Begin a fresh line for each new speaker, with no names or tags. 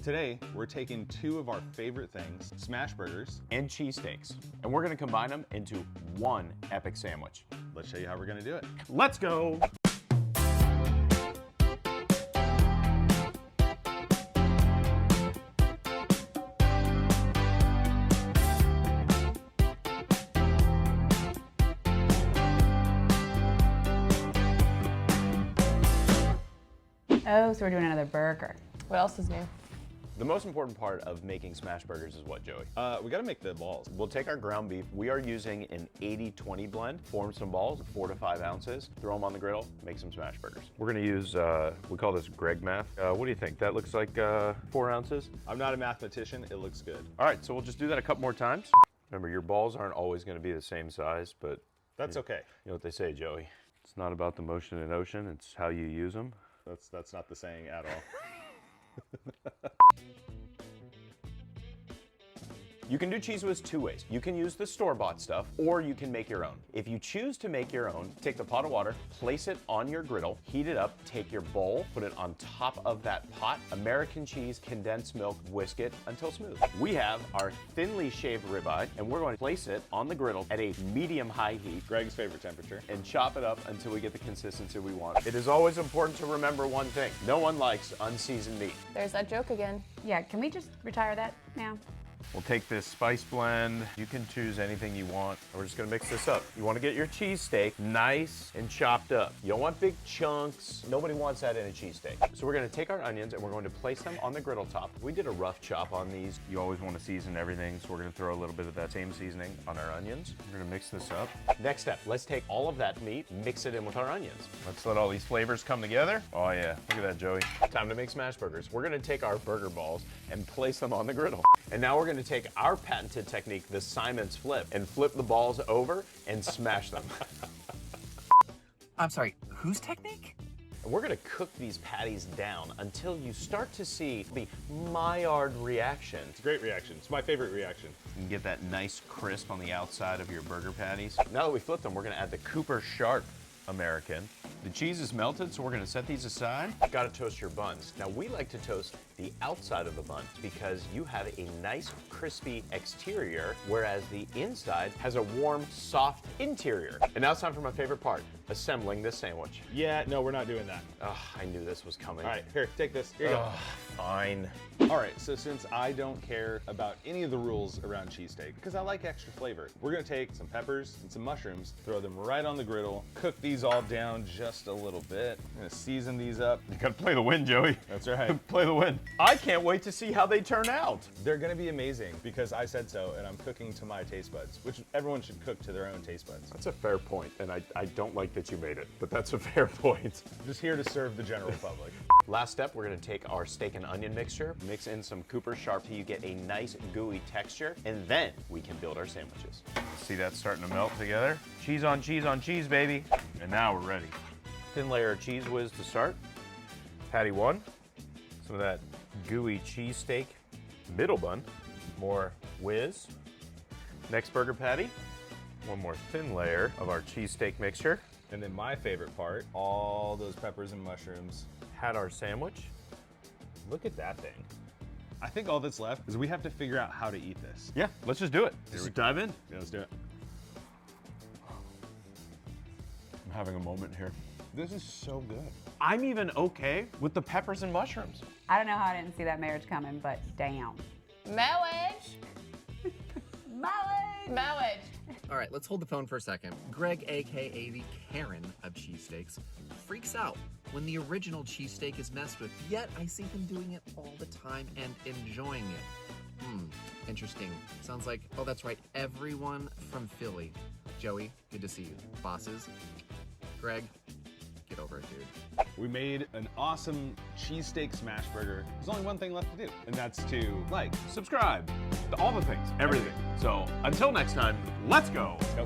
Today, we're taking two of our favorite things, smashburgers
and cheesesteaks, and we're gonna combine them into one epic sandwich.
Let's show you how we're gonna do it.
Let's go!
Oh, so we're doing another burger.
What else is new?
The most important part of making smash burgers is what, Joey?
We gotta make the balls.
We'll take our ground beef. We are using an 80-20 blend. Form some balls, 4 to 5 ounces. Throw them on the griddle, make some smash burgers. We're gonna use, we call this Greg math. What do you think? That looks like 4 ounces?
I'm not a mathematician, it looks good.
All right, so we'll just do that a couple more times. Remember, your balls aren't always gonna be the same size, but
That's okay.
you know what they say, Joey? It's not about the motion in ocean, it's how you use them.
That's not the saying at all.
You can do Cheese Whiz 2 ways. You can use the store-bought stuff, or you can make your own. If you choose to make your own, take the pot of water, place it on your griddle, heat it up, take your bowl, put it on top of that pot, American cheese, condensed milk, whisk it until smooth. We have our thinly shaved ribeye, and we're going to place it on the griddle at a medium-high heat.
Greg's favorite temperature.
And chop it up until we get the consistency we want. It is always important to remember one thing. No one likes unseasoned meat.
There's that joke again.
Yeah, can we just retire that now?
We'll take this spice blend. You can choose anything you want. We're just gonna mix this up. You wanna get your cheesesteak nice and chopped up. You don't want big chunks. Nobody wants that in a cheesesteak. So we're gonna take our onions and we're going to place them on the griddle top. We did a rough chop on these. You always wanna season everything, so we're gonna throw a little bit of that same seasoning on our onions. We're gonna mix this up. Next step, let's take all of that meat, mix it in with our onions. Let's let all these flavors come together. Oh yeah, look at that, Joey. Time to make smash burgers. We're gonna take our burger balls and place them on the griddle. And now we're gonna take our patented technique, the Simon's flip, and flip the balls over and smash them.
I'm sorry, whose technique?
And we're gonna cook these patties down until you start to see the Maillard reaction.
It's a great reaction. It's my favorite reaction.
You can get that nice crisp on the outside of your burger patties. Now that we flipped them, we're gonna add the Cooper Sharp American. The cheese is melted, so we're gonna set these aside. Gotta toast your buns. Now we like to toast the outside of the bun because you have a nice crispy exterior, whereas the inside has a warm, soft interior. And now it's time for my favorite part, assembling this sandwich.
Yeah, no, we're not doing that.
Ugh, I knew this was coming.
All right, here, take this. Here you go.
Fine.
All right, so since I don't care about any of the rules around cheesesteak, because I like extra flavor, we're gonna take some peppers and some mushrooms, throw them right on the griddle, cook these all down just a little bit. I'm gonna season these up.
You gotta play the win, Joey.
That's right.
Play the win. I can't wait to see how they turn out.
They're gonna be amazing because I said so, and I'm cooking to my taste buds, which everyone should cook to their own taste buds.
That's a fair point, and I don't like that you made it, but that's a fair point.
I'm just here to serve the general public.
Last step, we're gonna take our steak and onion mixture, mix in some Cooper Sharp till you get a nice gooey texture, and then we can build our sandwiches. See that starting to melt together? Cheese on cheese, baby. And now we're ready. Thin layer of Cheese Whiz to start. Patty 1, some of that gooey cheesesteak middle bun, more whiz. Next burger patty, one more thin layer of our cheesesteak mixture.
And then my favorite part, all those peppers and mushrooms.
Had our sandwich.
Look at that thing. I think all that's left is we have to figure out how to eat this.
Yeah, let's just do it. Just dive in.
Yeah, let's do it.
I'm having a moment here.
This is so good.
I'm even okay with the peppers and mushrooms.
I don't know how I didn't see that marriage coming, but damn.
Marriage!
Marriage!
Marriage!
All right, let's hold the phone for a second. Greg, AKA the Karen of cheesesteaks, freaks out when the original cheesesteak is messed with, yet I see him doing it all the time and enjoying it. Interesting. Sounds like, oh, that's right, everyone from Philly. Joey, good to see you. Bosses, Greg, get over it, dude.
We made an awesome cheesesteak smashburger. There's only one thing left to do, and that's to like,
Subscribe. All the things. Everything. So until next time, let's go.
go.